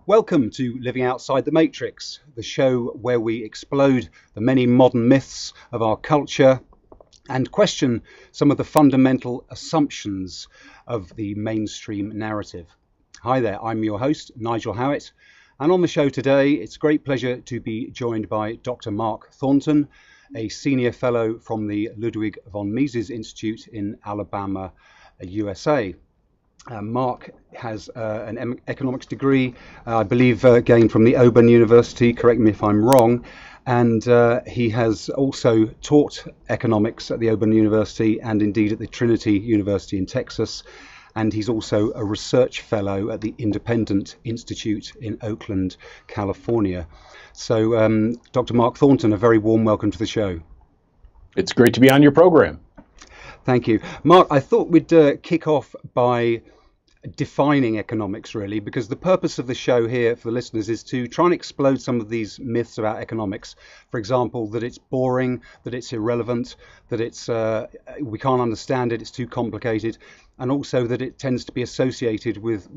Welcome to Living Outside the Matrix, the show where we explode the many modern myths of our culture and question some of the fundamental assumptions of the mainstream narrative. Hi there, I'm your host, Nigel Howitt, and on the show today, it's a great pleasure to be joined by Dr. Mark Thornton, a senior fellow from the Ludwig von Mises Institute in Alabama, USA. Mark has an economics degree, I believe gained from the Auburn University, correct me if I'm wrong, and he has also taught economics at the Auburn University and indeed at the Trinity University in Texas, and he's also a research fellow at the Independent Institute in Oakland, California. So Dr. Mark Thornton, a very warm welcome to the show. It's great to be on your program. Thank you. Mark, I thought we'd kick off by defining economics, really, because the purpose of the show here for the listeners is to try and explode some of these myths about economics. For example, that it's boring, that it's irrelevant, that it's we can't understand it, it's too complicated, and also that it tends to be associated with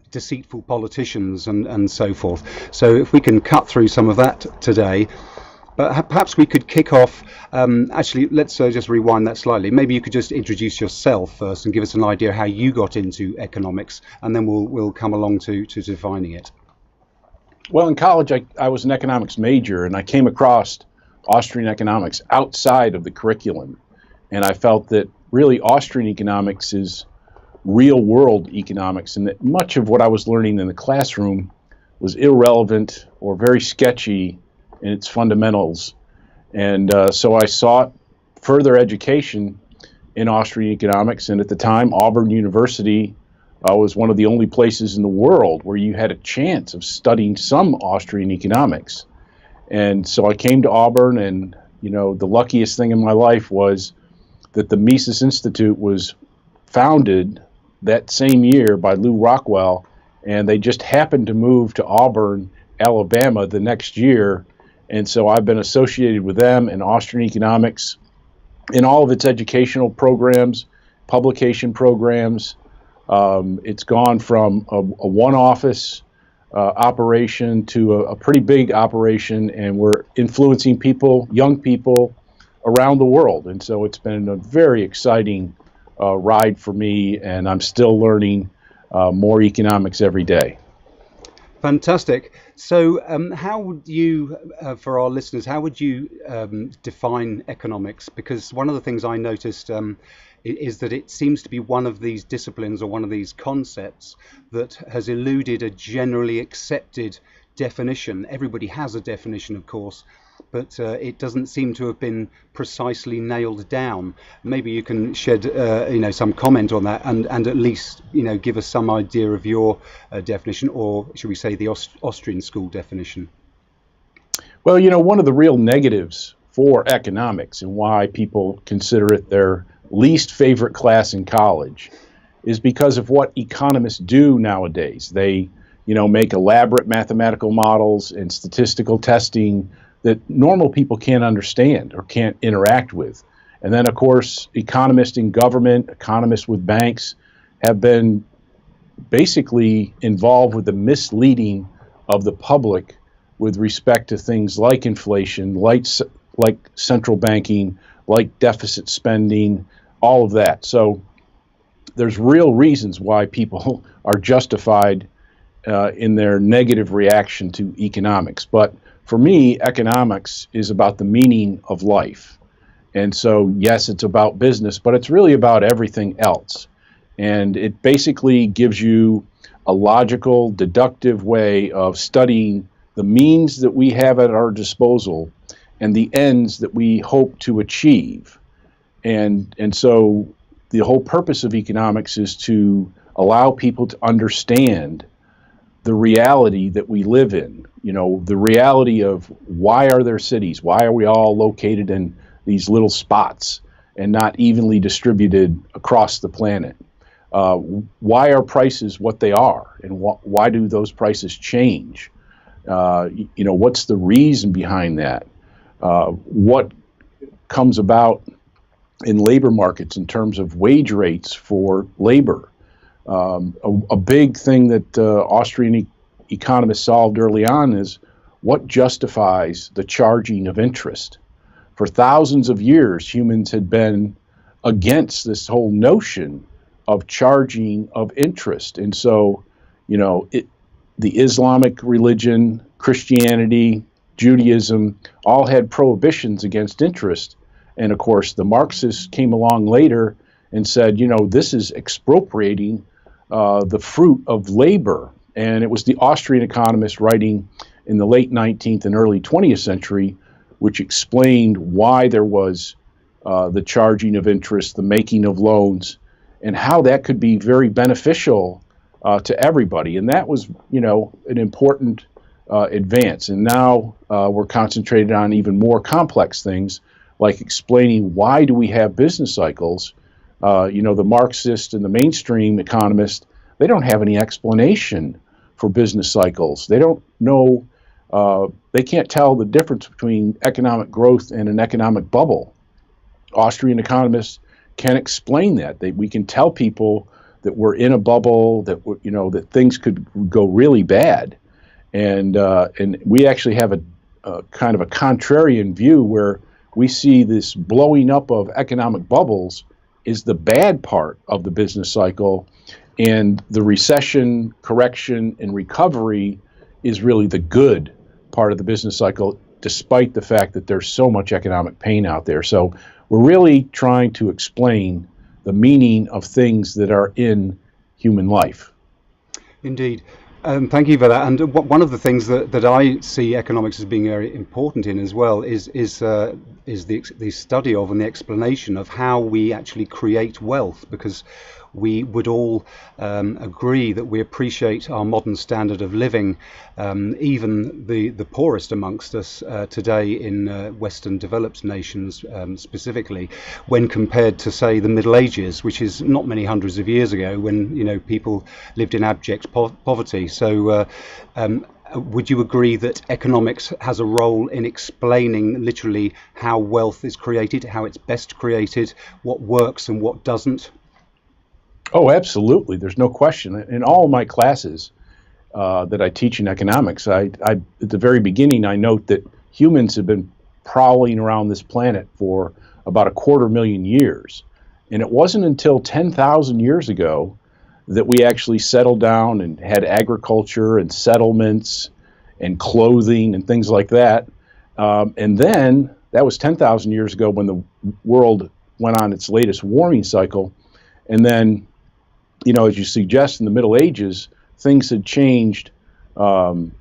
deceitful politicians and so forth. So if we can cut through some of that today. But perhaps we could kick off, actually, let's just rewind that slightly. Maybe you could just introduce yourself first and give us an idea how you got into economics, and then we'll come along to defining it. Well, in college, I was an economics major, and I came across Austrian economics outside of the curriculum. And I felt that really Austrian economics is real-world economics, and that much of what I was learning in the classroom was irrelevant or very sketchy in its fundamentals. And so I sought further education in Austrian economics, and at the time Auburn University was one of the only places in the world where you had a chance of studying some Austrian economics. And so I came to Auburn, and the luckiest thing in my life was that the Mises Institute was founded that same year by Lew Rockwell, and they just happened to move to Auburn, Alabama the next year. And so I've been associated with them in Austrian economics in all of its educational programs, publication programs. It's gone from a one-office operation to a pretty big operation, and we're influencing people, young people around the world. And so it's been a very exciting ride for me, and I'm still learning more economics every day. Fantastic. So how would you, for our listeners, how would you define economics? Because one of the things I noticed is that it seems to be one of these disciplines or one of these concepts that has eluded a generally accepted definition. Everybody has a definition, of course, but it doesn't seem to have been precisely nailed down. Maybe you can shed some comment on that and at least give us some idea of your definition, or should we say the Austrian School definition? Well, one of the real negatives for economics and why people consider it their least favorite class in college is because of what economists do nowadays. They make elaborate mathematical models and statistical testing that normal people can't understand or can't interact with. And then, of course, economists in government, economists with banks have been basically involved with the misleading of the public with respect to things like inflation, like central banking, like deficit spending, all of that. So there's real reasons why people are justified in their negative reaction to economics. But for me, economics is about the meaning of life. And so, yes, it's about business, but it's really about everything else. And it basically gives you a logical, deductive way of studying the means that we have at our disposal and the ends that we hope to achieve. And so the whole purpose of economics is to allow people to understand the reality that we live in, the reality of why are there cities? Why are we all located in these little spots and not evenly distributed across the planet? Why are prices what they are? And why do those prices change? What's the reason behind that? What comes about in labor markets in terms of wage rates for labor? A big thing that Austrian economists solved early on is what justifies the charging of interest. For thousands of years, humans had been against this whole notion of charging of interest. And so, the Islamic religion, Christianity, Judaism, all had prohibitions against interest. And of course, the Marxists came along later and said, this is expropriating the fruit of labor. And it was the Austrian economists writing in the late 19th and early 20th century, which explained why there was the charging of interest, the making of loans, and how that could be very beneficial to everybody. And that was, an important advance. And now we're concentrated on even more complex things, like explaining why do we have business cycles. The Marxist and the mainstream economist, they don't have any explanation for business cycles. They don't know, they can't tell the difference between economic growth and an economic bubble. Austrian economists can explain that. We can tell people that we're in a bubble, that that things could go really bad, and we actually have a kind of a contrarian view where we see this blowing up of economic bubbles is the bad part of the business cycle, and the recession, correction, and recovery is really the good part of the business cycle, despite the fact that there's so much economic pain out there. So we're really trying to explain the meaning of things that are in human life. Indeed. Thank you for that. And one of the things that I see economics as being very important in as well is the study of and the explanation of how we actually create wealth, because we would all agree that we appreciate our modern standard of living, even the poorest amongst us today in Western developed nations specifically, when compared to, say, the Middle Ages, which is not many hundreds of years ago, when people lived in abject poverty. So would you agree that economics has a role in explaining literally how wealth is created, how it's best created, what works and what doesn't? Oh, absolutely. There's no question. In all of my classes that I teach in economics, I at the very beginning, I note that humans have been prowling around this planet for about 250,000 years. And it wasn't until 10,000 years ago that we actually settled down and had agriculture and settlements and clothing and things like that. And then that was 10,000 years ago when the world went on its latest warming cycle. And then, as you suggest, in the Middle Ages, things had changed in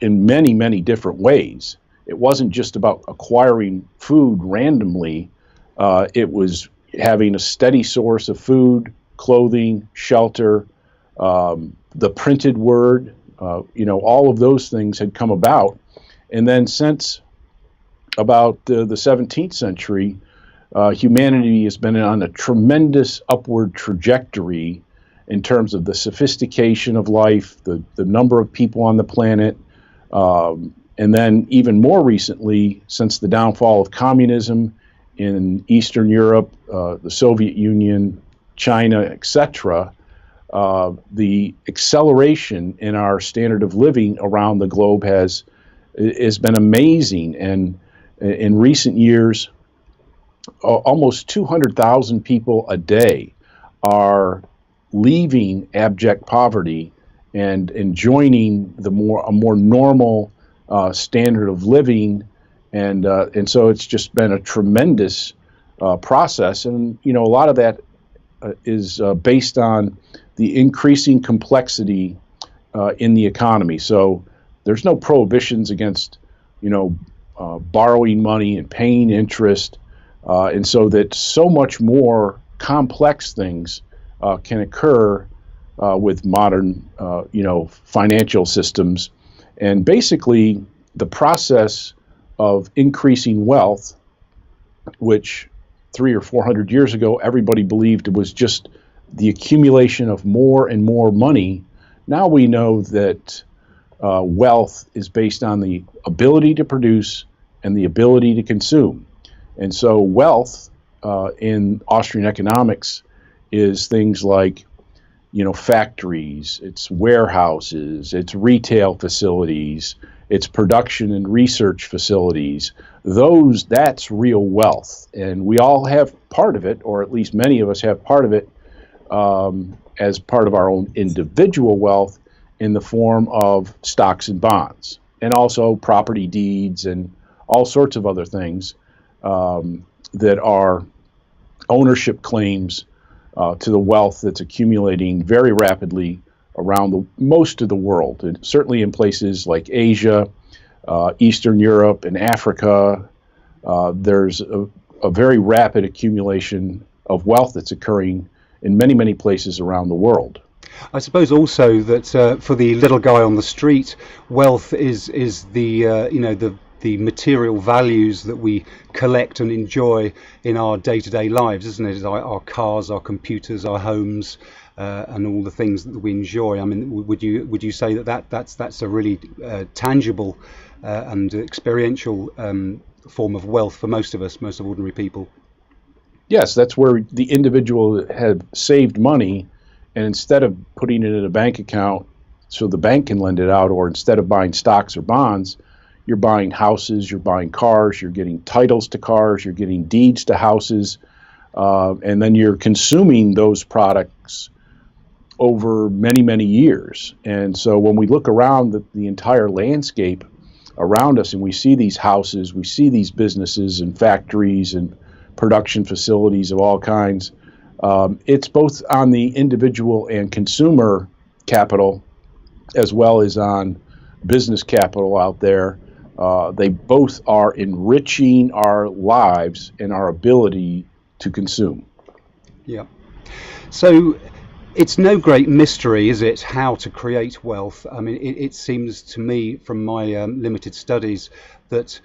many, many different ways. It wasn't just about acquiring food randomly. It was having a steady source of food, clothing, shelter, the printed word, all of those things had come about. And then since about the 17th century, humanity has been on a tremendous upward trajectory in terms of the sophistication of life, the number of people on the planet, and then even more recently, since the downfall of communism in Eastern Europe, the Soviet Union, China, etc., the acceleration in our standard of living around the globe has been amazing. And in recent years, almost 200,000 people a day are leaving abject poverty and joining a more normal standard of living, and so it's just been a tremendous process. And a lot of that is based on the increasing complexity in the economy. So there's no prohibitions against borrowing money and paying interest. And so that so much more complex things can occur with modern, financial systems. And basically, the process of increasing wealth, which 300 or 400 years ago everybody believed it was just the accumulation of more and more money, now we know that wealth is based on the ability to produce and the ability to consume. And so wealth in Austrian economics is things like factories, it's warehouses, it's retail facilities, it's production and research facilities. That's real wealth, and we all have part of it, or at least many of us have part of it, as part of our own individual wealth in the form of stocks and bonds, and also property deeds and all sorts of other things that are ownership claims to the wealth that's accumulating very rapidly around most of the world, and certainly in places like Asia, Eastern Europe, and Africa. There's a very rapid accumulation of wealth that's occurring in many, many places around the world. I suppose also that for the little guy on the street, wealth is the material values that we collect and enjoy in our day-to-day lives, isn't it? Our cars, our computers, our homes, and all the things that we enjoy. I mean, would you say that's a really tangible and experiential form of wealth for most of us, most of ordinary people? Yes, that's where the individual had saved money, and instead of putting it in a bank account so the bank can lend it out, or instead of buying stocks or bonds, you're buying houses, you're buying cars, you're getting titles to cars, you're getting deeds to houses, and then you're consuming those products over many, many years. And so when we look around the entire landscape around us and we see these houses, we see these businesses and factories and production facilities of all kinds, it's both on the individual and consumer capital as well as on business capital out there. They both are enriching our lives and our ability to consume. Yeah. So it's no great mystery, is it, how to create wealth? I mean, it seems to me from my limited studies that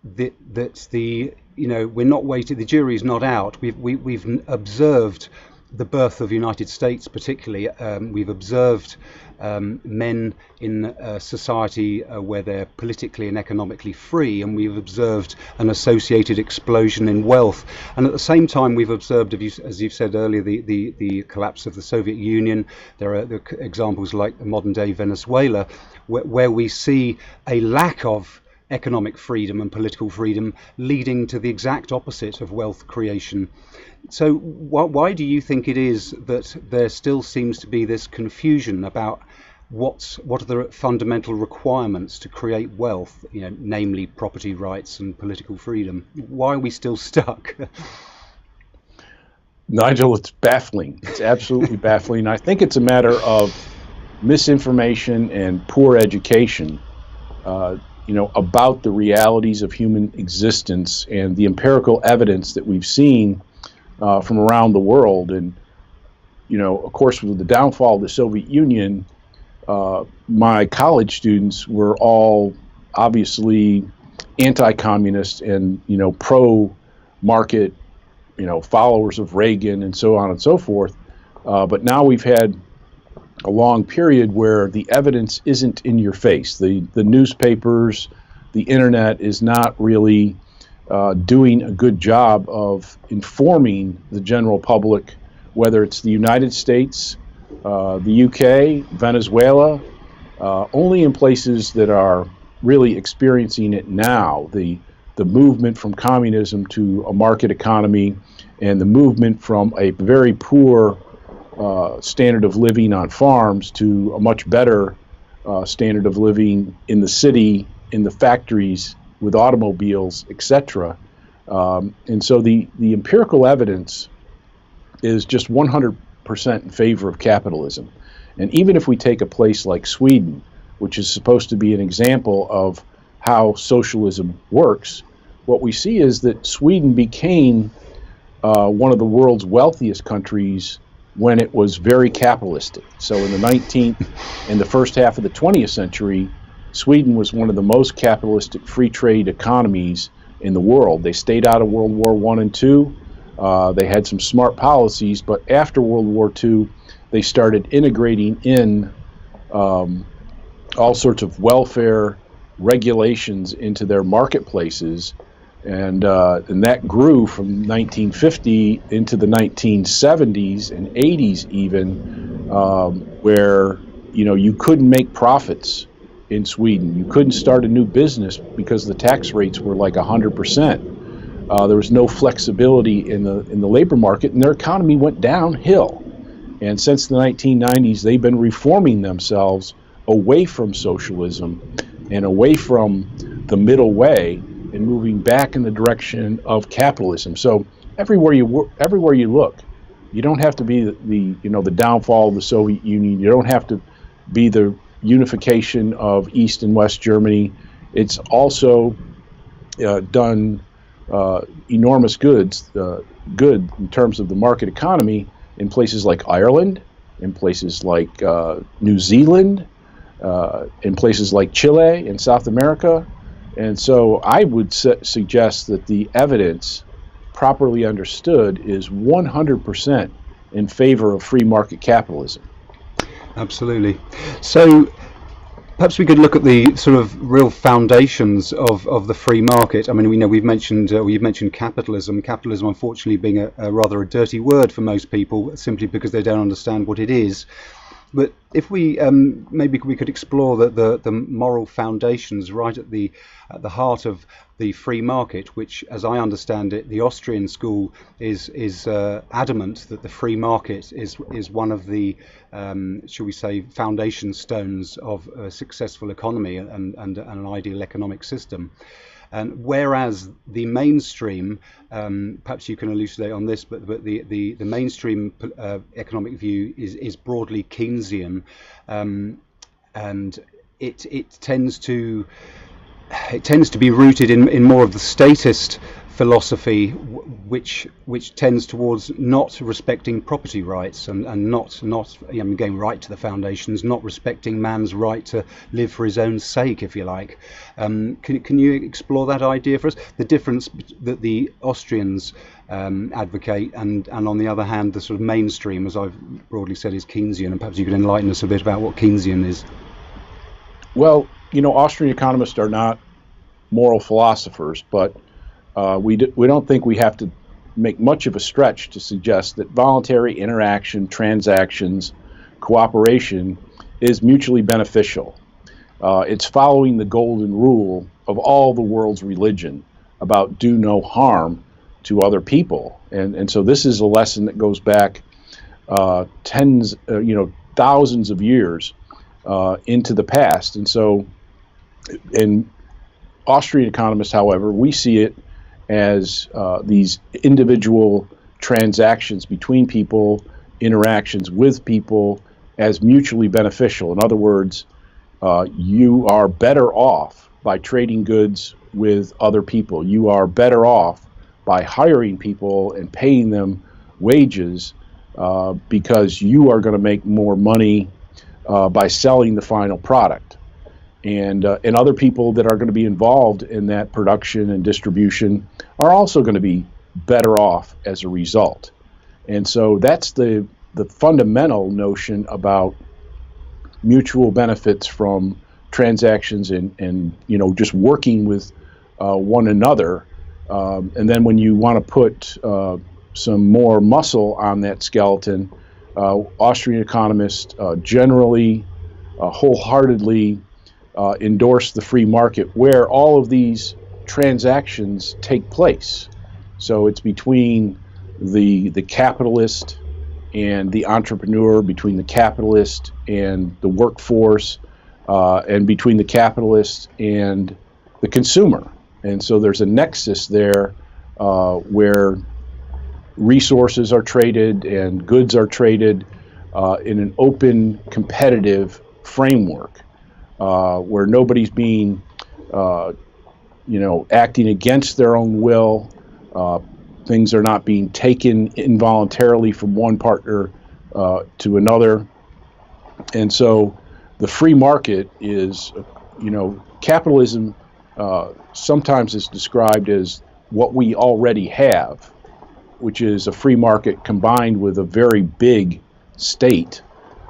we're not waiting. The jury's not out. We've observed the birth of the United States, particularly. We've observed men in a society where they're politically and economically free, and we've observed an associated explosion in wealth. And at the same time, we've observed, as you've said earlier, the collapse of the Soviet Union. There are examples like modern day Venezuela, where we see a lack of economic freedom and political freedom leading to the exact opposite of wealth creation. So why do you think it is that there still seems to be this confusion about what are the fundamental requirements to create wealth, namely property rights and political freedom? Why are we still stuck? Nigel, it's baffling. It's absolutely baffling. I think it's a matter of misinformation and poor education about the realities of human existence and the empirical evidence that we've seen from around the world. And, of course, with the downfall of the Soviet Union, my college students were all obviously anti-communist and, pro-market, followers of Reagan and so on and so forth. But now we've had a long period where the evidence isn't in your face. The newspapers, the internet is not really doing a good job of informing the general public, whether it's the United States, the UK, Venezuela, only in places that are really experiencing it now. The movement from communism to a market economy, and the movement from a very poor standard of living on farms to a much better standard of living in the city, in the factories, with automobiles, etc. And so the empirical evidence is just 100% in favor of capitalism. And even if we take a place like Sweden, which is supposed to be an example of how socialism works, what we see is that Sweden became one of the world's wealthiest countries when it was very capitalistic. So in the 19th and the first half of the 20th century, Sweden was one of the most capitalistic free trade economies in the world. They stayed out of World War I and II. They had some smart policies, but after World War II, they started integrating in all sorts of welfare regulations into their marketplaces. And that grew from 1950 into the 1970s and 80s even, where you couldn't make profits in Sweden. You couldn't start a new business because the tax rates were like 100%. There was no flexibility in the labor market, and their economy went downhill. And since the 1990s, they've been reforming themselves away from socialism and away from the middle way and moving back in the direction of capitalism. So everywhere you look, you don't have to be the downfall of the Soviet Union. You don't have to be the unification of East and West Germany. It's also done enormous good in terms of the market economy in places like Ireland, in places like New Zealand, in places like Chile in South America. And so I would suggest that the evidence, properly understood, is 100% in favor of free market capitalism. Absolutely. So perhaps we could look at the sort of real foundations of the free market. I mean, we've mentioned capitalism. Capitalism, unfortunately, being a rather a dirty word for most people, simply because they don't understand what it is. But if we maybe we could explore the moral foundations right at the heart of the free market, which, as I understand it, the Austrian School is adamant that the free market is one of the shall we say foundation stones of a successful economy and an ideal economic system. And whereas the mainstream, perhaps you can elucidate on this, but the mainstream economic view is broadly Keynesian, and it tends to be rooted in more of the statist philosophy, which tends towards not respecting property rights and not going right to the foundations, not respecting man's right to live for his own sake, if you like. Can you explore that idea for us? The difference that the Austrians advocate, and on the other hand, the sort of mainstream, as I've broadly said, is Keynesian, and perhaps you could enlighten us a bit about what Keynesian is. Well, Austrian economists are not moral philosophers, but we don't think we have to make much of a stretch to suggest that voluntary interaction, transactions, cooperation is mutually beneficial. It's following the golden rule of all the world's religion about do no harm to other people. And so this is a lesson that goes back thousands of years into the past. And so in Austrian economists, however, we see it as these individual transactions between people, interactions with people, as mutually beneficial. In other words, you are better off by trading goods with other people. You are better off by hiring people and paying them wages because you are going to make more money by selling the final product. And other people that are going to be involved in that production and distribution are also going to be better off as a result. And so that's the fundamental notion about mutual benefits from transactions and just working with one another. And then when you want to put some more muscle on that skeleton, Austrian economists generally wholeheartedly endorse the free market, where all of these transactions take place. So it's between the capitalist and the entrepreneur, between the capitalist and the workforce, and between the capitalist and the consumer. And so there's a nexus there where resources are traded and goods are traded in an open, competitive framework. Where nobody's being, acting against their own will. Things are not being taken involuntarily from one partner to another. And so the free market is, capitalism sometimes is described as what we already have, which is a free market combined with a very big state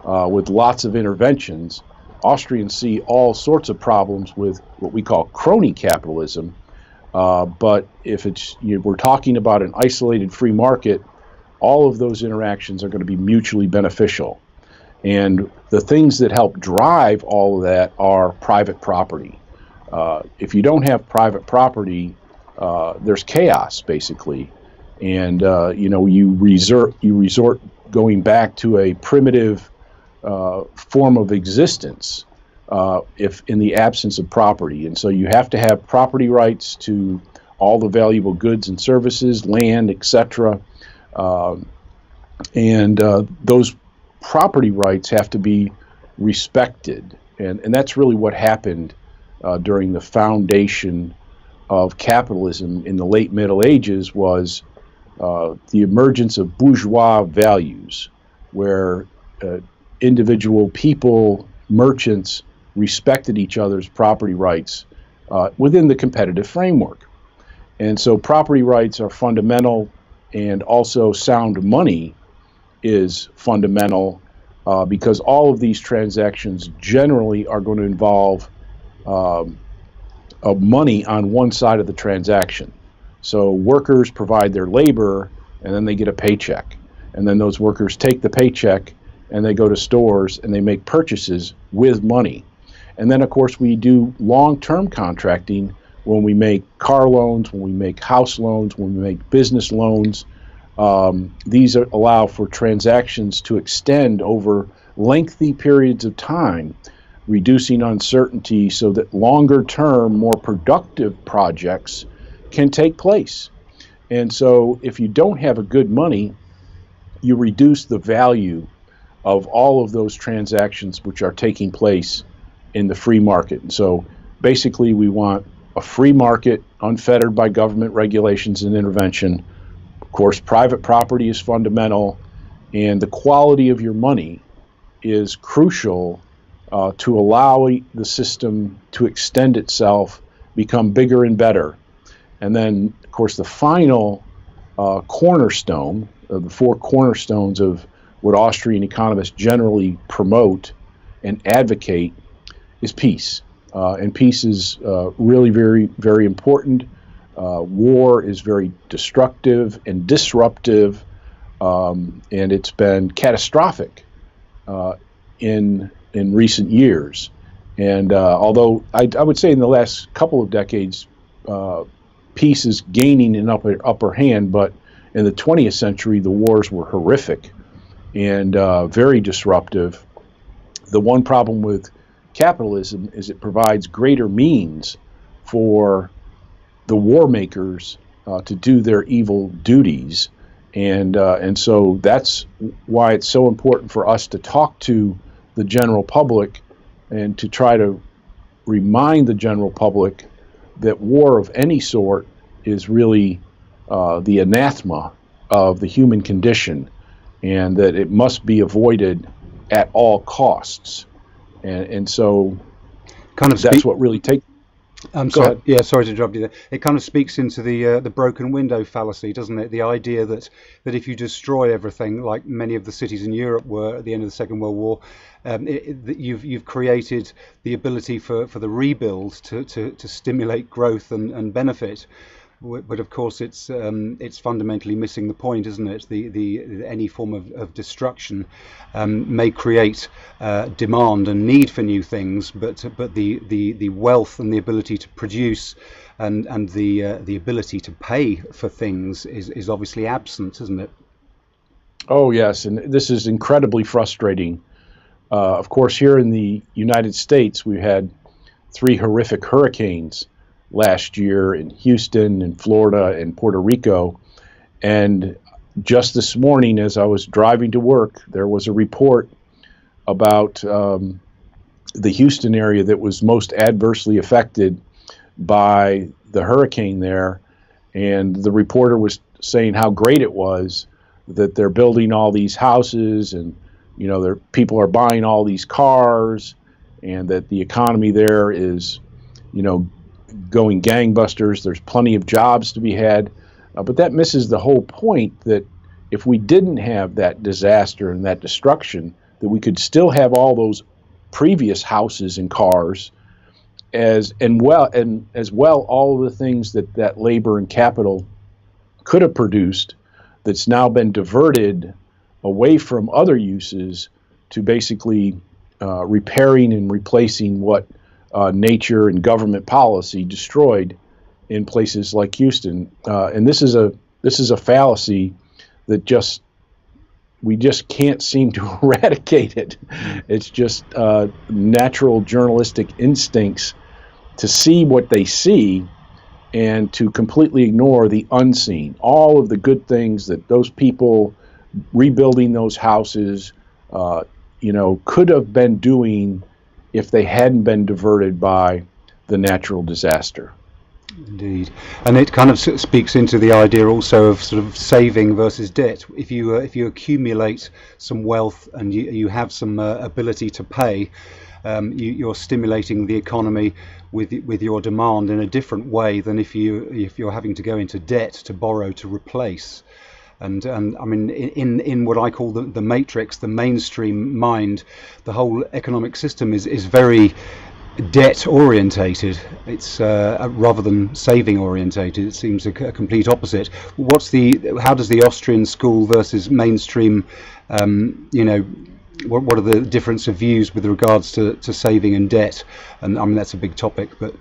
with lots of interventions. Austrians see all sorts of problems with what we call crony capitalism, but if we're talking about an isolated free market, all of those interactions are going to be mutually beneficial. And the things that help drive all of that are private property. If you don't have private property, there's chaos basically, and you resort going back to a primitive form of existence if in the absence of property. And so you have to have property rights to all the valuable goods and services, land, etc. And those property rights have to be respected. And that's really what happened during the foundation of capitalism in the late Middle Ages, was the emergence of bourgeois values, where individual people, merchants, respected each other's property rights within the competitive framework. And so property rights are fundamental, and also sound money is fundamental because all of these transactions generally are going to involve money on one side of the transaction. So workers provide their labor, and then they get a paycheck. And then those workers take the paycheck, and they go to stores, and they make purchases with money. And then, of course, we do long-term contracting when we make car loans, when we make house loans, when we make business loans. These allow for transactions to extend over lengthy periods of time, reducing uncertainty so that longer-term, more productive projects can take place. And so if you don't have a good money, you reduce the value of all of those transactions which are taking place in the free market. And so basically we want a free market unfettered by government regulations and intervention. Of course, private property is fundamental, and the quality of your money is crucial to allow the system to extend itself, become bigger and better. And then, of course, the final cornerstone, the four cornerstones of what Austrian economists generally promote and advocate, is peace. And peace is really very, very important. War is very destructive and disruptive, and it's been catastrophic in recent years. And although I would say in the last couple of decades, peace is gaining an upper hand, but in the 20th century, the wars were horrific and very disruptive. The one problem with capitalism is it provides greater means for the war makers to do their evil duties, and so that's why it's so important for us to talk to the general public and to try to remind the general public that war of any sort is really the anathema of the human condition, and that it must be avoided at all costs. And so that's what really takes. Sorry, yeah, sorry to interrupt you there. It kind of speaks into the broken window fallacy, doesn't it? The idea that if you destroy everything, like many of the cities in Europe were at the end of the Second World War, that you've created the ability for the rebuild to stimulate growth and benefit. But of course, it's fundamentally missing the point, isn't it? The any form of destruction may create demand and need for new things, but the wealth and the ability to produce and the ability to pay for things is obviously absent, isn't it? Oh yes, and this is incredibly frustrating. Of course, here in the United States, we had 3 horrific hurricanes last year in Houston and Florida and Puerto Rico. And just this morning, as I was driving to work, there was a report about the Houston area that was most adversely affected by the hurricane there. And the reporter was saying how great it was that they're building all these houses, and people are buying all these cars, and that the economy there is going gangbusters. There's plenty of jobs to be had, but that misses the whole point that if we didn't have that disaster and that destruction, that we could still have all those previous houses and cars, as well all of the things that labor and capital could have produced, that's now been diverted away from other uses to basically repairing and replacing what nature and government policy destroyed in places like Houston. And this is a fallacy that we just can't seem to eradicate it. It's just natural journalistic instincts to see what they see and to completely ignore the unseen. All of the good things that those people rebuilding those houses, could have been doing if they hadn't been diverted by the natural disaster. Indeed, and it kind of speaks into the idea also of sort of saving versus debt. If you accumulate some wealth and you have some ability to pay, you're stimulating the economy with your demand in a different way than if you're having to go into debt to borrow to replace. And I mean, in what I call the matrix, the mainstream mind, the whole economic system is very debt orientated. It's rather than saving orientated. It seems a complete opposite. How does the Austrian school versus mainstream, what are the difference of views with regards to saving and debt? And I mean, that's a big topic, but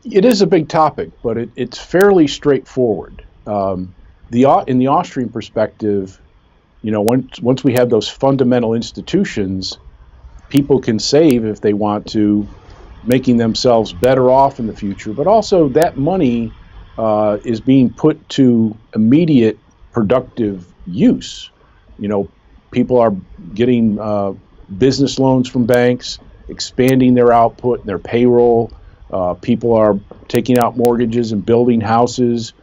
it is a big topic, but it's fairly straightforward. In the Austrian perspective, once we have those fundamental institutions, people can save if they want to, making themselves better off in the future. But also that money is being put to immediate productive use. People are getting business loans from banks, expanding their output and their payroll. People are taking out mortgages and building houses.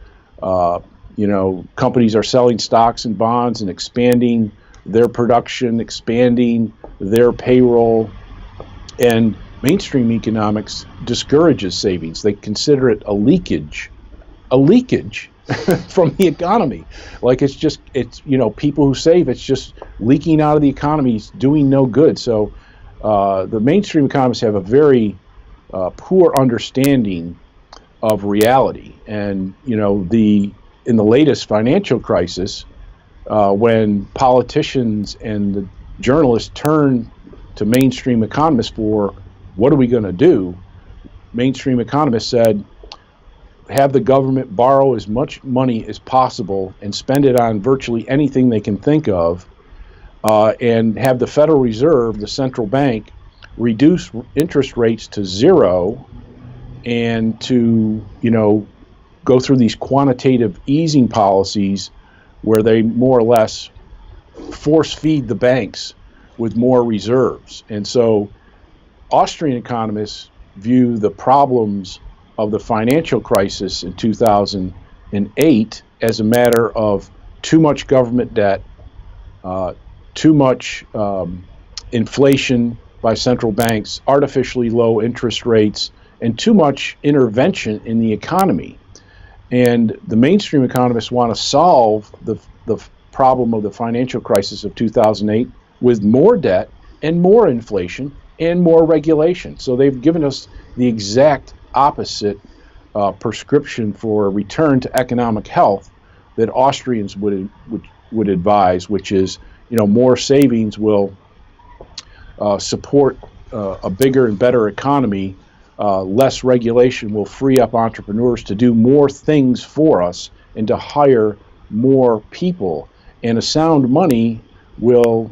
Companies are selling stocks and bonds and expanding their production, expanding their payroll. And mainstream economics discourages savings. They consider it a leakage from the economy. Like it's people who save, it's just leaking out of the economy, it's doing no good. So the mainstream economists have a very poor understanding of reality. And in the latest financial crisis, when politicians and the journalists turn to mainstream economists for what are we going to do, mainstream economists said, have the government borrow as much money as possible and spend it on virtually anything they can think of, and have the Federal Reserve, the central bank, reduce interest rates to zero, and to go through these quantitative easing policies where they more or less force feed the banks with more reserves. And so Austrian economists view the problems of the financial crisis in 2008 as a matter of too much government debt, too much inflation by central banks, artificially low interest rates, and too much intervention in the economy. And the mainstream economists want to solve the problem of the financial crisis of 2008 with more debt and more inflation and more regulation. So they've given us the exact opposite prescription for a return to economic health that Austrians would advise, which is, more savings will support a bigger and better economy. Less regulation will free up entrepreneurs to do more things for us and to hire more people. And a sound money will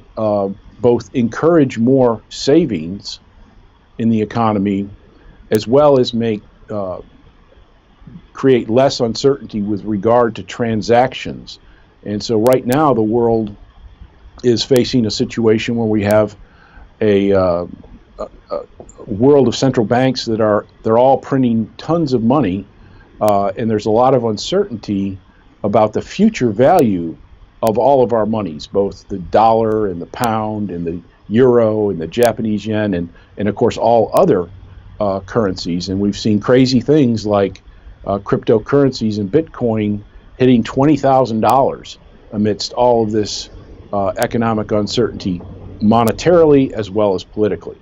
both encourage more savings in the economy, as well as create less uncertainty with regard to transactions. And so right now the world is facing a situation where we have a world of central banks they're all printing tons of money, and there's a lot of uncertainty about the future value of all of our monies, both the dollar and the pound and the euro and the Japanese yen and of course all other currencies. And we've seen crazy things like cryptocurrencies and Bitcoin hitting $20,000 amidst all of this economic uncertainty, monetarily as well as politically.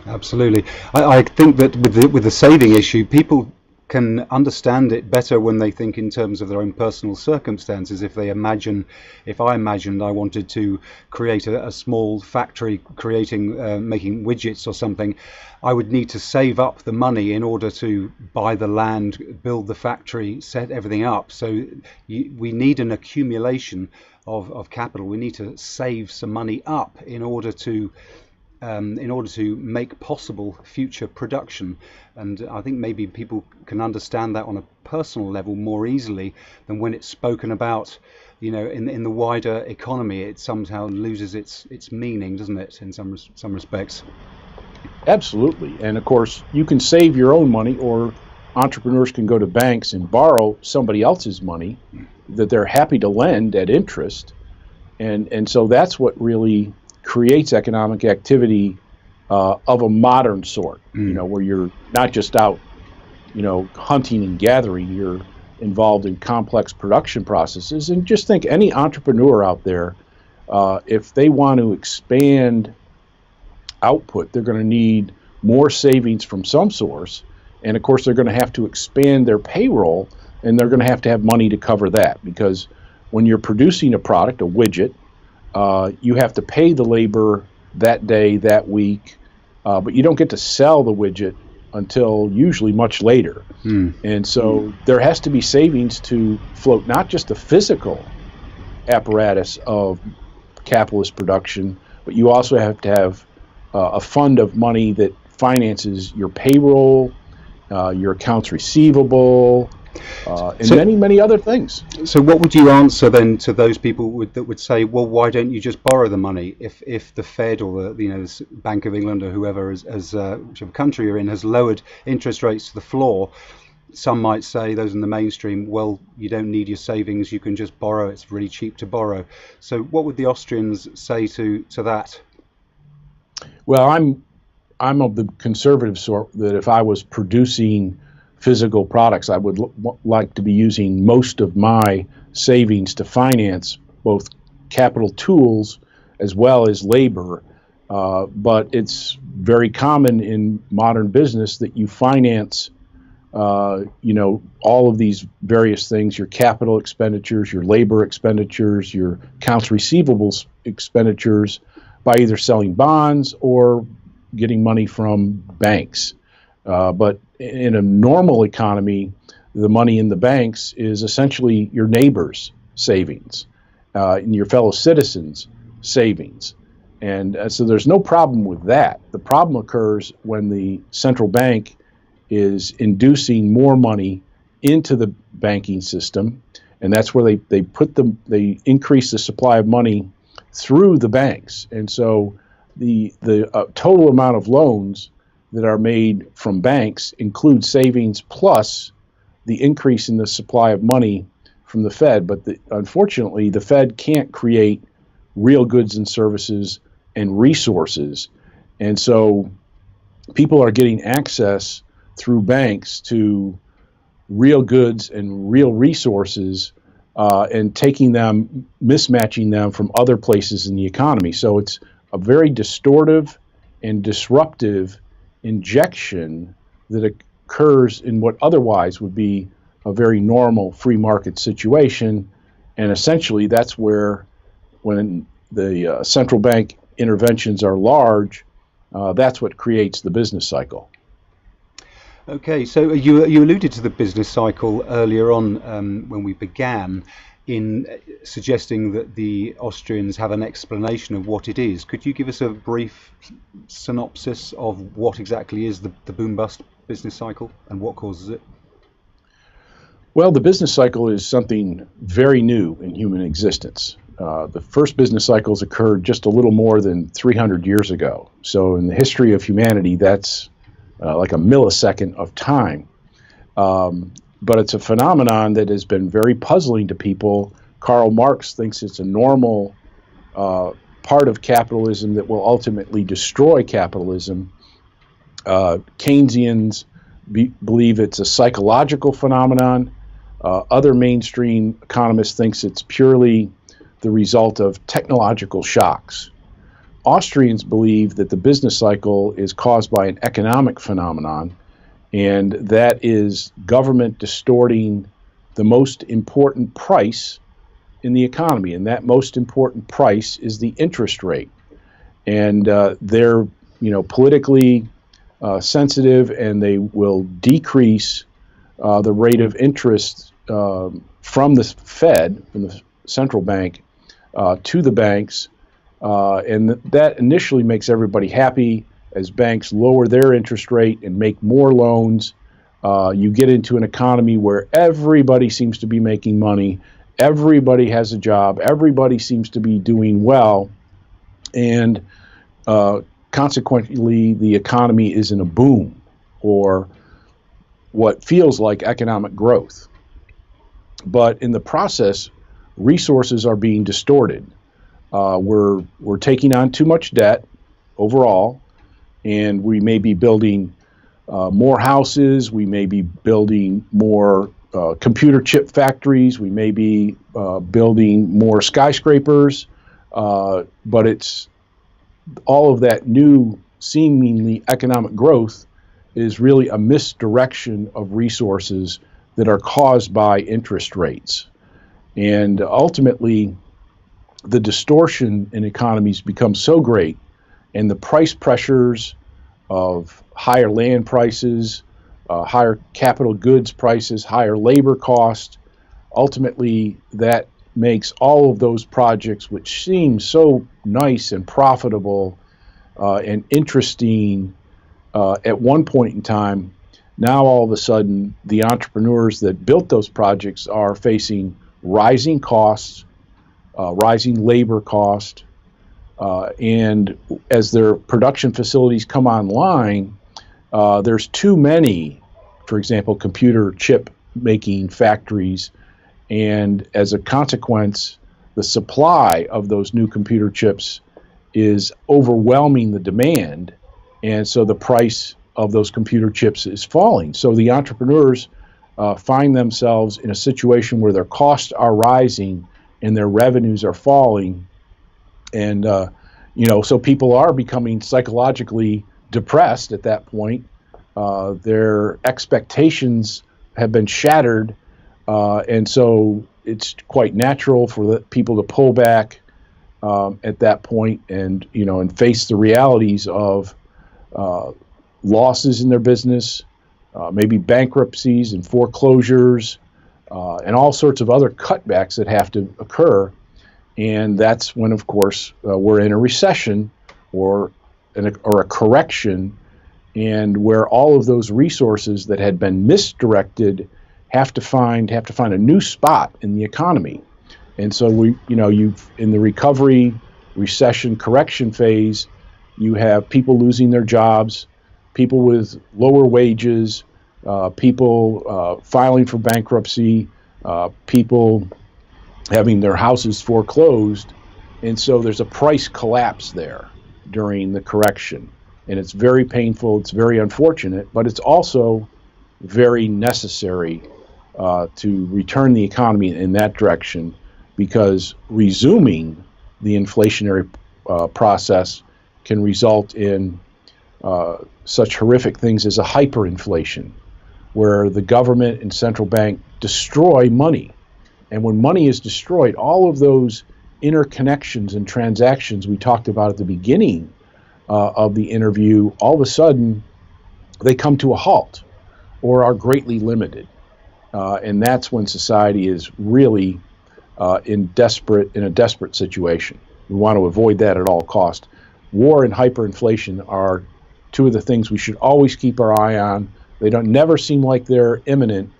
Absolutely. I think that with the saving issue, people can understand it better when they think in terms of their own personal circumstances. If I imagined I wanted to create a small factory making widgets or something, I would need to save up the money in order to buy the land, build the factory, set everything up. So we need an accumulation of capital. We need to save some money up in order to make possible future production. And I think maybe people can understand that on a personal level more easily than when it's spoken about, in the wider economy. It somehow loses its meaning, doesn't it, in some respects? Absolutely. And of course, you can save your own money, or entrepreneurs can go to banks and borrow somebody else's money that they're happy to lend at interest. And so that's what really creates economic activity of a modern sort, where you're not just out, hunting and gathering, you're involved in complex production processes. And just think, any entrepreneur out there, if they want to expand output, they're going to need more savings from some source. And of course, they're going to have to expand their payroll, and they're going to have money to cover that, because when you're producing a product, a widget, you have to pay the labor that day, that week, but you don't get to sell the widget until usually much later. And so there has to be savings to float not just the physical apparatus of capitalist production, but you also have to have a fund of money that finances your payroll, your accounts receivable, and many other things. So what would you answer then to those people that would say, well, why don't you just borrow the money? If the Fed or the Bank of England or whoever, whichever country you're in, has lowered interest rates to the floor, some might say, those in the mainstream, well, you don't need your savings, you can just borrow, it's really cheap to borrow. So what would the Austrians say to that? Well, I'm of the conservative sort, that if I was producing physical products, I would like to be using most of my savings to finance both capital tools as well as labor. But it's very common in modern business that you finance, all of these various things: your capital expenditures, your labor expenditures, your accounts receivables expenditures, by either selling bonds or getting money from banks. But in a normal economy, the money in the banks is essentially your neighbor's savings, and your fellow citizens' savings. And so there's no problem with that. The problem occurs when the central bank is inducing more money into the banking system, and that's where they increase the supply of money through the banks. And so the total amount of loans that are made from banks include savings plus the increase in the supply of money from the Fed. But unfortunately, the Fed can't create real goods and services and resources. And so people are getting access through banks to real goods and real resources, and taking them, mismatching them from other places in the economy. So it's a very distortive and disruptive injection that occurs in what otherwise would be a very normal free market situation. And essentially that's where, when the central bank interventions are large, that's what creates the business cycle. Okay, so you alluded to the business cycle earlier on when we began, in suggesting that the Austrians have an explanation of what it is. Could you give us a brief synopsis of what exactly is the boom-bust business cycle and what causes it? Well, the business cycle is something very new in human existence. The first business cycles occurred just a little more than 300 years ago. So in the history of humanity, that's like a millisecond of time. But it's a phenomenon that has been very puzzling to people. Karl Marx thinks it's a normal part of capitalism that will ultimately destroy capitalism. Keynesians believe it's a psychological phenomenon. Other mainstream economists think it's purely the result of technological shocks. Austrians believe that the business cycle is caused by an economic phenomenon, and that is government distorting the most important price in the economy, and that most important price is the interest rate. And they're, politically sensitive, and they will decrease the rate of interest from the Fed, from the central bank, to the banks, and that initially makes everybody happy. As banks lower their interest rate and make more loans, you get into an economy where everybody seems to be making money, everybody has a job, everybody seems to be doing well, and consequently the economy is in a boom, or what feels like economic growth. But in the process, resources are being distorted. We're taking on too much debt overall, and we may be building more houses, we may be building more computer chip factories, we may be building more skyscrapers, but it's all of that new seemingly economic growth is really a misdirection of resources that are caused by interest rates. And ultimately, the distortion in economies becomes so great, and the price pressures of higher land prices, higher capital goods prices, higher labor costs, ultimately that makes all of those projects which seem so nice and profitable and interesting at one point in time, now all of a sudden the entrepreneurs that built those projects are facing rising costs, rising labor cost, and as their production facilities come online, there's too many, for example, computer chip making factories, and as a consequence, the supply of those new computer chips is overwhelming the demand, and so the price of those computer chips is falling. So the entrepreneurs find themselves in a situation where their costs are rising and their revenues are falling, and so people are becoming psychologically depressed at that point. Their expectations have been shattered, and so it's quite natural for the people to pull back at that point, and and face the realities of losses in their business, maybe bankruptcies and foreclosures, and all sorts of other cutbacks that have to occur. And that's when, of course, we're in a recession or a correction, and where all of those resources that had been misdirected have to find a new spot in the economy. And so you've in the recovery, recession, correction phase, you have people losing their jobs, people with lower wages, people filing for bankruptcy, people having their houses foreclosed, and so there's a price collapse there during the correction, and it's very painful, it's very unfortunate, but it's also very necessary to return the economy in that direction, because resuming the inflationary process can result in such horrific things as a hyperinflation, where the government and central bank destroy money. And when money is destroyed, all of those interconnections and transactions we talked about at the beginning of the interview, all of a sudden they come to a halt or are greatly limited. And that's when society is really in a desperate situation. We want to avoid that at all cost. War and hyperinflation are two of the things we should always keep our eye on. They don't never seem like they're imminent,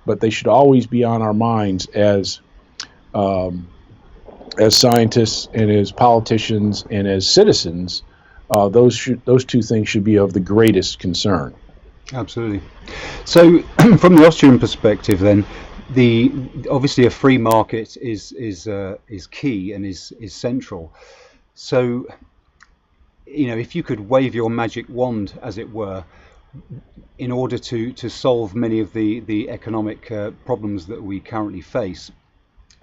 but they should always be on our minds as scientists and as politicians and as citizens. Those two things should be of the greatest concern. Absolutely. So, from the Austrian perspective, then, obviously a free market is key and is central. So, if you could wave your magic wand, as it were, in order to solve many of the economic problems that we currently face,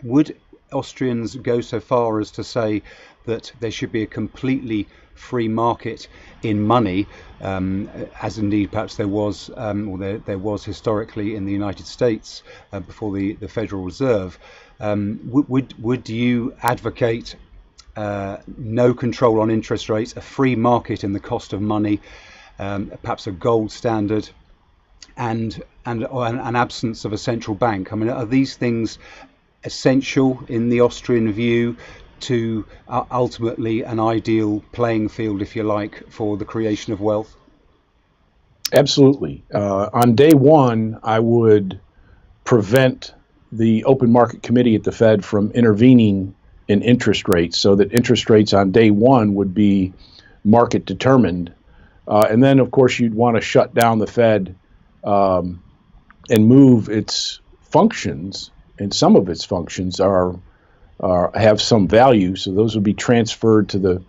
would Austrians go so far as to say that there should be a completely free market in money, as indeed perhaps there was, or there was historically in the United States before the Federal Reserve. Would you advocate no control on interest rates, a free market in the cost of money, perhaps a gold standard, and an absence of a central bank? I mean, are these things essential in the Austrian view to ultimately an ideal playing field, if you like, for the creation of wealth? Absolutely. On day one, I would prevent the Open Market Committee at the Fed from intervening in interest rates, so that interest rates on day one would be market determined. And then, of course, you'd want to shut down the Fed and move its functions, and some of its functions have some value, so those would be transferred to the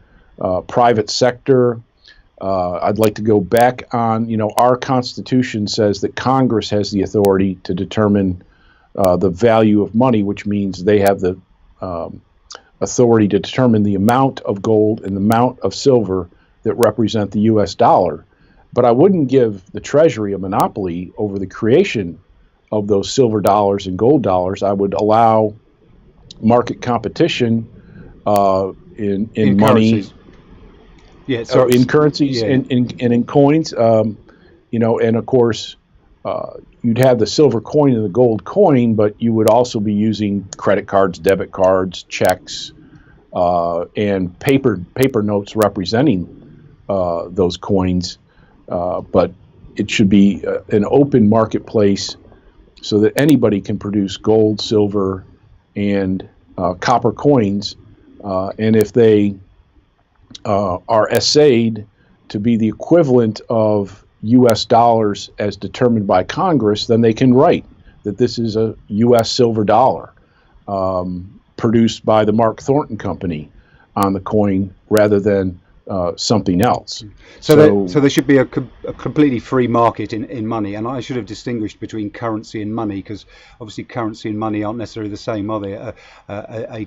private sector. I'd like to go back on, our Constitution says that Congress has the authority to determine the value of money, which means they have the authority to determine the amount of gold and the amount of silver that represent the U.S. dollar. But I wouldn't give the Treasury a monopoly over the creation of those silver dollars and gold dollars. I would allow market competition in money, currencies. Yeah, so in currencies, yeah. and in coins. And of course, you'd have the silver coin and the gold coin, but you would also be using credit cards, debit cards, checks, and paper notes representing those coins. But it should be an open marketplace so that anybody can produce gold, silver, and copper coins. And if they are essayed to be the equivalent of U.S. dollars as determined by Congress, then they can write that this is a U.S. silver dollar produced by the Mark Thornton company on the coin rather than something else. So there should be a completely free market in money. And I should have distinguished between currency and money, because obviously currency and money aren't necessarily the same, are they? A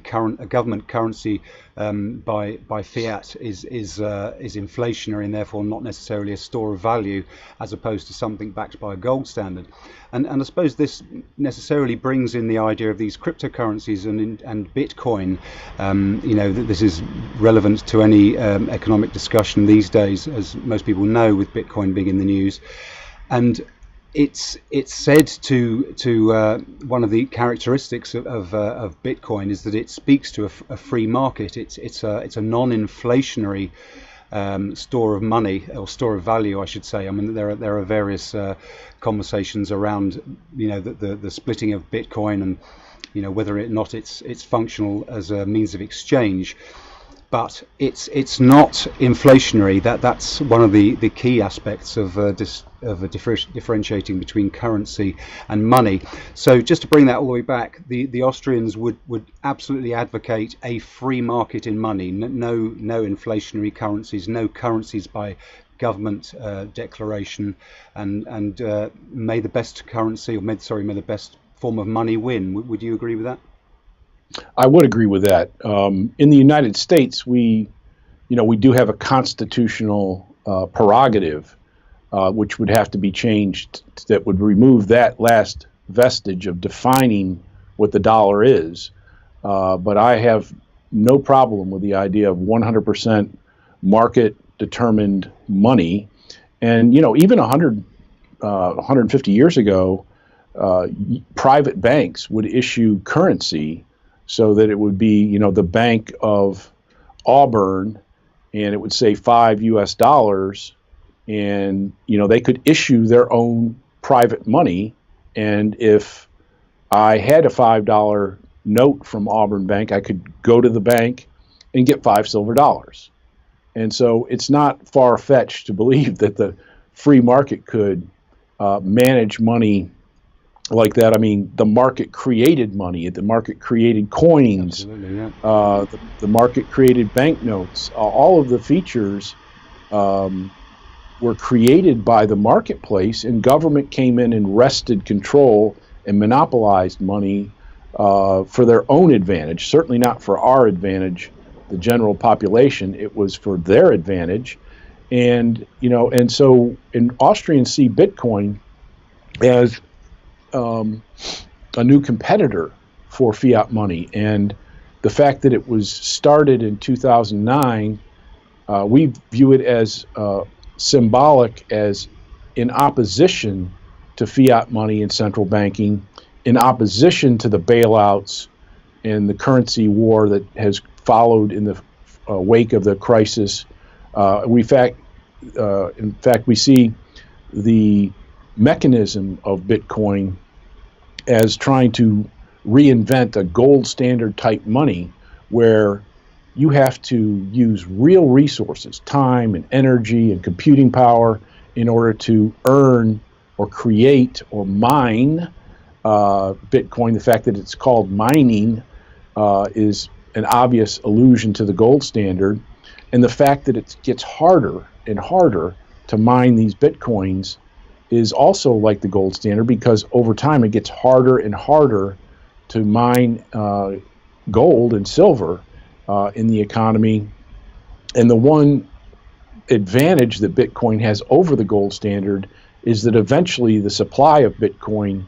government currency by fiat is inflationary and therefore not necessarily a store of value, as opposed to something backed by a gold standard. And I suppose this necessarily brings in the idea of these cryptocurrencies and Bitcoin. This is relevant to any economic discussion these days, as most people know, with Bitcoin being in the news. And it's said to one of the characteristics of Bitcoin is that it speaks to a free market. It's a non-inflationary store of money, or store of value, I should say. I mean, there are various conversations around the splitting of Bitcoin and whether or not it's functional as a means of exchange. But it's not inflationary. That's one of the key aspects of differentiating between currency and money. So just to bring that all the way back, the Austrians would absolutely advocate a free market in money. No inflationary currencies, no currencies by government declaration, and may the best currency, or may the best form of money win. Would you agree with that? I would agree with that. In the United States, we do have a constitutional prerogative, which would have to be changed, that would remove that last vestige of defining what the dollar is. But I have no problem with the idea of 100% market-determined money. And even 150 years ago, private banks would issue currency, so that it would be, the Bank of Auburn, and it would say $5, and, they could issue their own private money. And if I had a $5 note from Auburn Bank, I could go to the bank and get $5 silver. And so it's not far-fetched to believe that the free market could manage money like that. I mean, the market created money, the market created coins, yeah. The market created banknotes. All of the features were created by the marketplace, and government came in and wrested control and monopolized money for their own advantage, certainly not for our advantage the general population. It was for their advantage. And, and so Austrians see Bitcoin as a new competitor for fiat money. And the fact that it was started in 2009, we view it as symbolic, as in opposition to fiat money and central banking, in opposition to the bailouts and the currency war that has followed in the wake of the crisis. In fact, we see the mechanism of Bitcoin as trying to reinvent a gold standard type money where you have to use real resources, time and energy and computing power, in order to earn or create or mine Bitcoin. The fact that it's called mining is an obvious allusion to the gold standard. And the fact that it gets harder and harder to mine these Bitcoins is also like the gold standard, because over time it gets harder and harder to mine gold and silver in the economy. And the one advantage that Bitcoin has over the gold standard is that eventually the supply of Bitcoin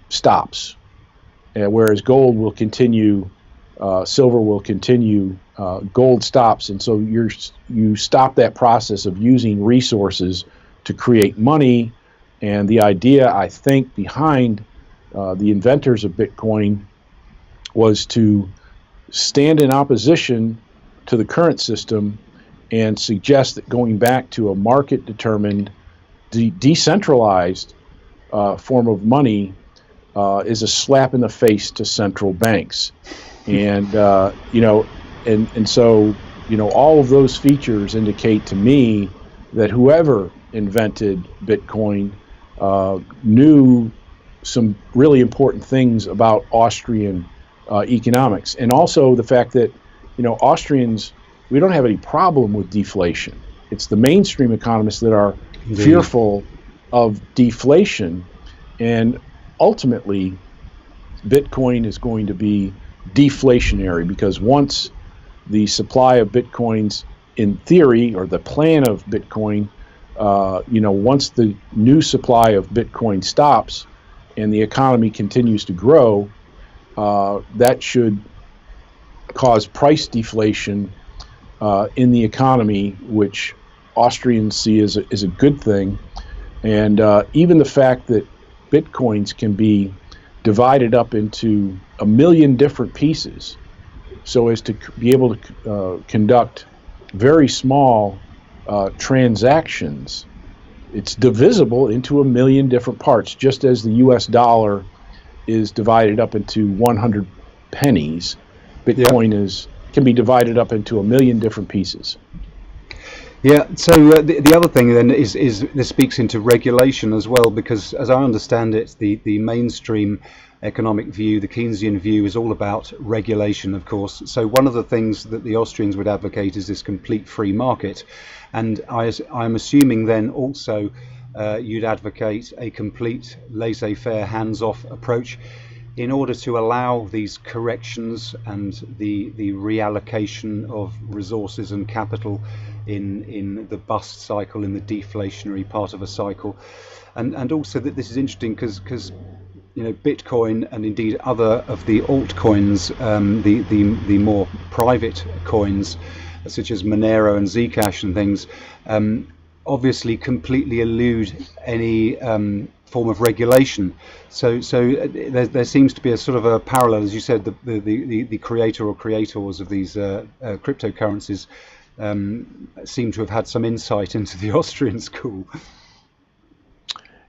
stops, whereas gold will continue, silver will continue, gold stops. And so you stop that process of using resources to create money. And the idea, I think, behind the inventors of Bitcoin was to stand in opposition to the current system and suggest that going back to a market-determined, decentralized form of money is a slap in the face to central banks. And and so all of those features indicate to me that whoever invented Bitcoin knew some really important things about Austrian economics, and also the fact that Austrians, we don't have any problem with deflation. It's the mainstream economists that are fearful of deflation, and ultimately Bitcoin is going to be deflationary, because once the supply of Bitcoins, in theory, or the plan of Bitcoin, once the new supply of Bitcoin stops and the economy continues to grow, that should cause price deflation in the economy, which Austrians see as a good thing. And even the fact that Bitcoins can be divided up into a million different pieces so as to be able to conduct very small transactions. It's divisible into a million different parts, just as the US dollar is divided up into 100 pennies. Bitcoin can be divided up into a million different pieces. Yeah, so the other thing then is this speaks into regulation as well, because as I understand it, the mainstream economic view, the Keynesian view, is all about regulation, of course. So one of the things that the Austrians would advocate is this complete free market. And I'm assuming then also you'd advocate a complete laissez-faire, hands-off approach in order to allow these corrections and the reallocation of resources and capital in the bust cycle, in the deflationary part of a cycle. And also that this is interesting because Bitcoin and indeed other of the altcoins, the more private coins such as Monero and Zcash and things, obviously completely elude any form of regulation. So there seems to be a sort of a parallel, as you said, the creator or creators of these cryptocurrencies seem to have had some insight into the Austrian school.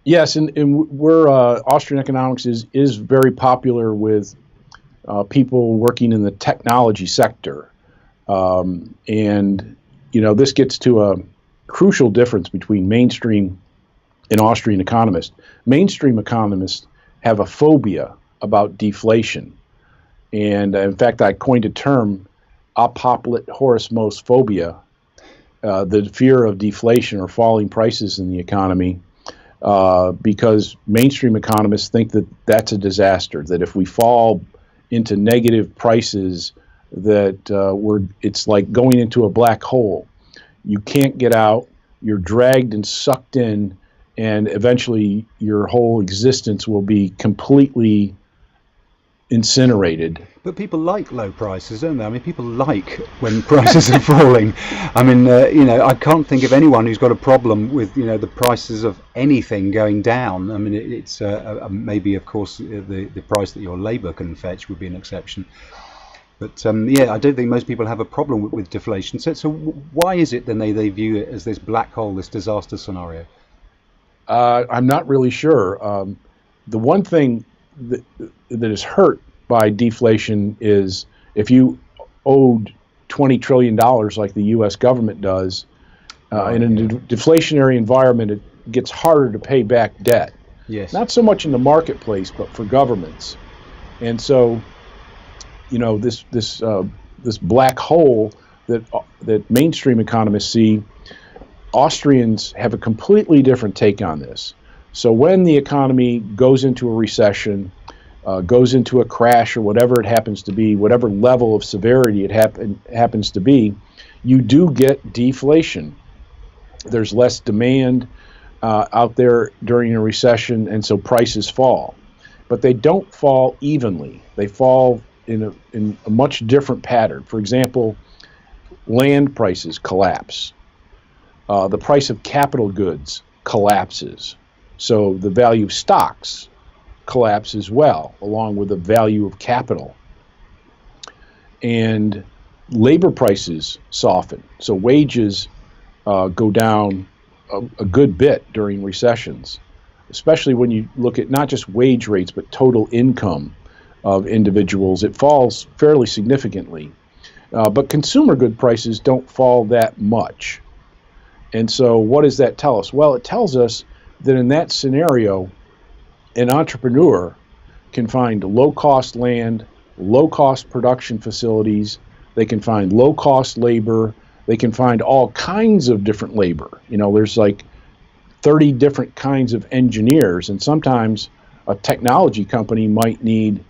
Yes, and we're Austrian Economics is very popular with people working in the technology sector, and this gets to a crucial difference between mainstream and Austrian economists. Mainstream economists have a phobia about deflation, and in fact, I coined a term, apoplet horismos phobia, the fear of deflation or falling prices in the economy. Because mainstream economists think that that's a disaster, that if we fall into negative prices, that it's like going into a black hole. You can't get out. You're dragged and sucked in, and eventually your whole existence will be completely incinerated. But people like low prices, don't they? I mean, people like when prices are falling. I mean, I can't think of anyone who's got a problem with, the prices of anything going down. I mean, it's maybe, of course, the price that your labour can fetch would be an exception. But I don't think most people have a problem with deflation. So why is it then they view it as this black hole, this disaster scenario? I'm not really sure. The one thing that is hurt by deflation is if you owed $20 trillion like the U.S. government does, in a deflationary environment, it gets harder to pay back debt. Yes. Not so much in the marketplace, but for governments. And so, this black hole that mainstream economists see, Austrians have a completely different take on this. So when the economy goes into a recession, goes into a crash, or whatever it happens to be, whatever level of severity it happens to be, you do get deflation. There's less demand out there during a recession, and so prices fall. But they don't fall evenly. They fall in a much different pattern. For example, land prices collapse. The price of capital goods collapses. So the value of stocks collapse as well, along with the value of capital. And labor prices soften. So wages go down a good bit during recessions, especially when you look at not just wage rates, but total income of individuals. It falls fairly significantly. But consumer good prices don't fall that much. And so what does that tell us? Well, it tells us that in that scenario, an entrepreneur can find low-cost land, low-cost production facilities. They can find low-cost labor. They can find all kinds of different labor. There's like 30 different kinds of engineers, and sometimes a technology company might need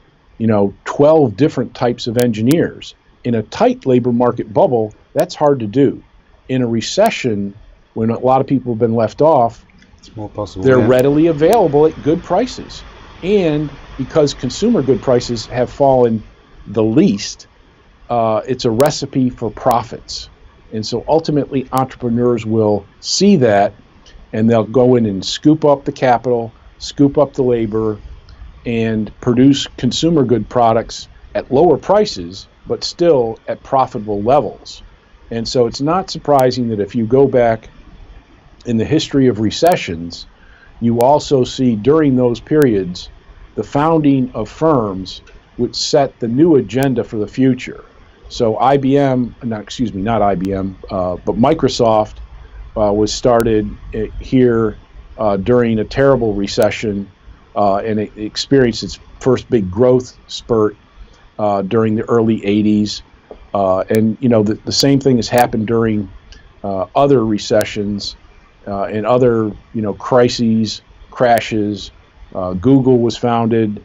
12 different types of engineers. In a tight labor market bubble, that's hard to do. In a recession, when a lot of people have been left off, it's more possible. They're readily available at good prices. And because consumer good prices have fallen the least, it's a recipe for profits. And so ultimately, entrepreneurs will see that, and they'll go in and scoop up the capital, scoop up the labor, and produce consumer good products at lower prices, but still at profitable levels. And so it's not surprising that if you go back in the history of recessions, you also see during those periods the founding of firms which set the new agenda for the future. So not IBM, but Microsoft was started here during a terrible recession, and it experienced its first big growth spurt during the early 80s. And the same thing has happened during other recessions and other crises, crashes. Google was founded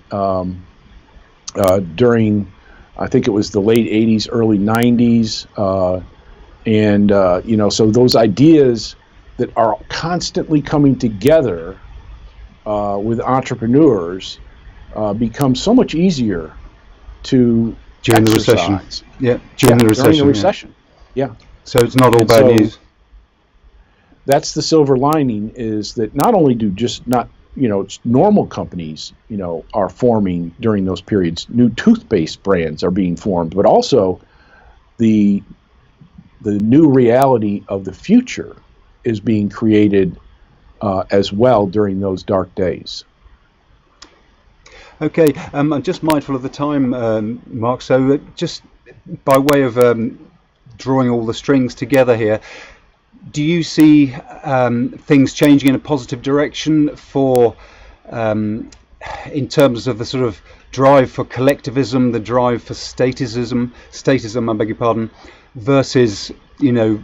during, I think it was the late 80s, early 90s, so those ideas that are constantly coming together with entrepreneurs become so much easier to during the recession. Yeah, during the recession. Yeah. So it's not all bad news. That's the silver lining, is that not only do normal companies, are forming during those periods, new toothpaste brands are being formed, but also the new reality of the future is being created as well during those dark days. Okay, I'm just mindful of the time, Mark, so just by way of drawing all the strings together here, do you see things changing in a positive direction in terms of the sort of drive for collectivism, the drive for statism, I beg your pardon, versus the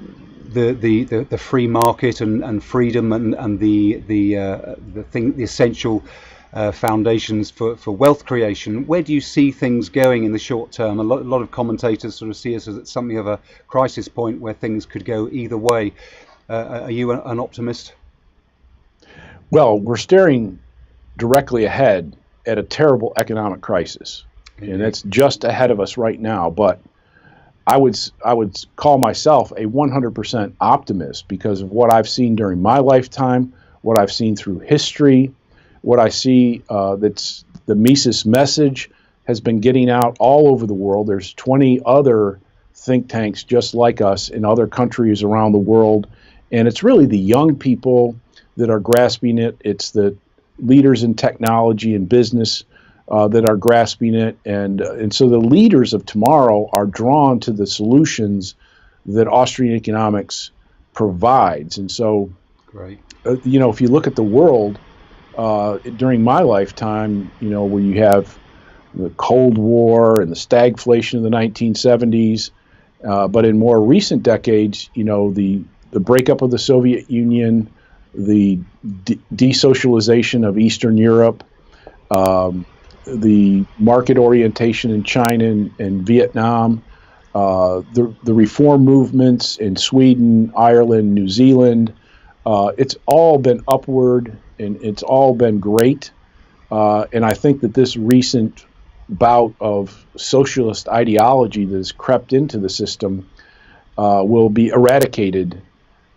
free market and freedom and the essential foundations for wealth creation. Where do you see things going in the short term? A lot of commentators sort of see us as something of a crisis point where things could go either way. Are you an optimist? Well, we're staring directly ahead at a terrible economic crisis, and that's just ahead of us right now. But I would call myself a 100% optimist because of what I've seen during my lifetime, what I've seen through history, what I see that's the Mises message has been getting out all over the world. There's 20 other think tanks just like us in other countries around the world, and it's really the young people that are grasping it. It's the leaders in technology and business that are grasping it, and so the leaders of tomorrow are drawn to the solutions that Austrian economics provides. And so, great. If you look at the world during my lifetime, where you have the Cold War and the stagflation of the 1970s, but in more recent decades, the breakup of the Soviet Union, the desocialization of Eastern Europe, the market orientation in China and Vietnam, the reform movements in Sweden, Ireland, New Zealand. It's all been upward, and it's all been great. And I think that this recent bout of socialist ideology that has crept into the system will be eradicated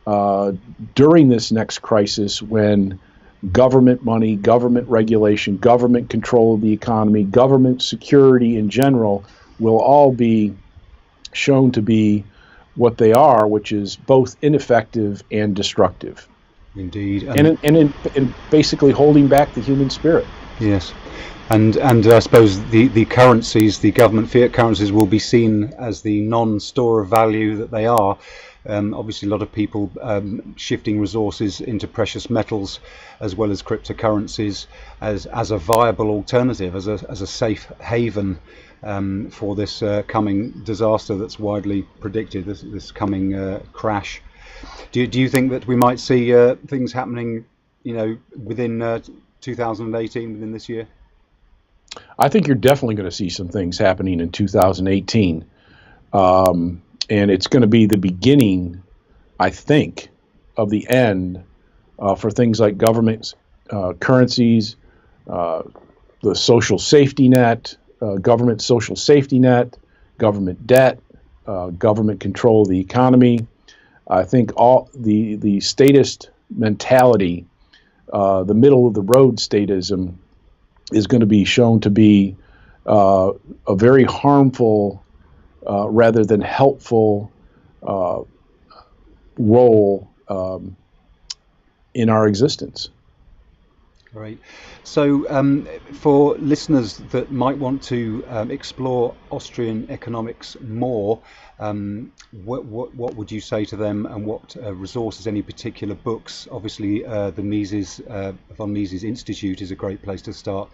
during this next crisis, when government money, government regulation, government control of the economy, government security in general will all be shown to be what they are, which is both ineffective and destructive. Indeed. And basically holding back the human spirit. Yes. And I suppose the currencies, the government fiat currencies, will be seen as the non-store of value that they are. Obviously, a lot of people shifting resources into precious metals as well as cryptocurrencies as a viable alternative, as a safe haven for this coming disaster that's widely predicted, this coming crash. Do you think that we might see things happening, within 2018, within this year? I think you're definitely going to see some things happening in 2018. And it's going to be the beginning, I think, of the end for things like government currencies, the social safety net, government social safety net, government debt, government control of the economy. I think all the statist mentality, the middle of the road statism, is going to be shown to be a very harmful rather than helpful role in our existence. Right. So for listeners that might want to explore Austrian economics more, what would you say to them, and what resources, any particular books? Obviously, the Mises, von Mises Institute is a great place to start.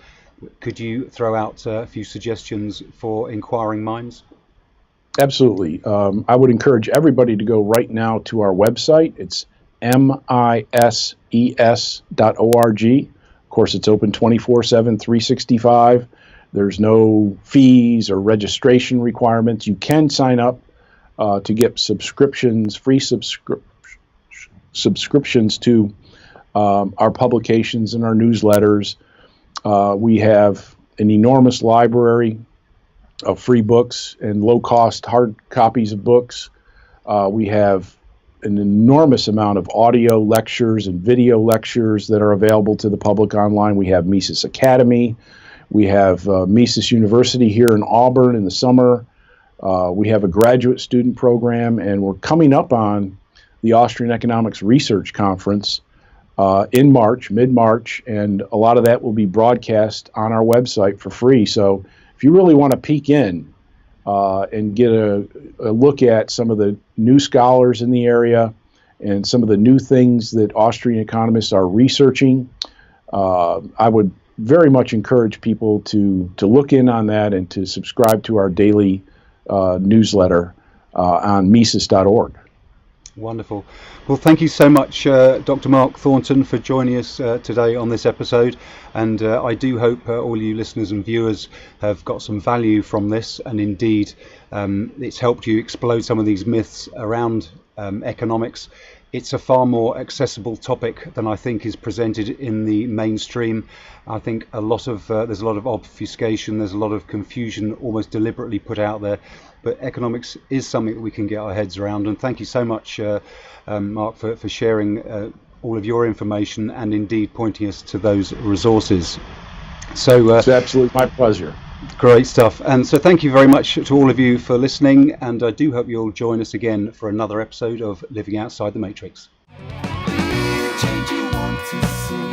Could you throw out a few suggestions for inquiring minds? Absolutely. I would encourage everybody to go right now to our website. It's mises.org. Of course, it's open 24/7, 365. There's no fees or registration requirements. You can sign up to get subscriptions, free subscriptions to our publications and our newsletters. We have an enormous library of free books and low-cost hard copies of books. We have an enormous amount of audio lectures and video lectures that are available to the public online. We have Mises Academy. We have Mises University here in Auburn in the summer. We have a graduate student program, and we're coming up on the Austrian Economics Research Conference in March, mid-March, and a lot of that will be broadcast on our website for free. So if you really want to peek in and get a look at some of the new scholars in the area and some of the new things that Austrian economists are researching, I would very much encourage people to look in on that and to subscribe to our daily newsletter on Mises.org. Wonderful. Well, thank you so much, Dr. Mark Thornton, for joining us today on this episode. And I do hope all you listeners and viewers have got some value from this. And indeed, it's helped you explode some of these myths around economics. It's a far more accessible topic than I think is presented in the mainstream. I think there's a lot of obfuscation, there's a lot of confusion almost deliberately put out there. But economics is something that we can get our heads around. And thank you so much, Mark, for sharing all of your information and indeed pointing us to those resources. So it's absolutely my pleasure. Great stuff. And so thank you very much to all of you for listening. And I do hope you'll join us again for another episode of Living Outside the Matrix. Change you want to see.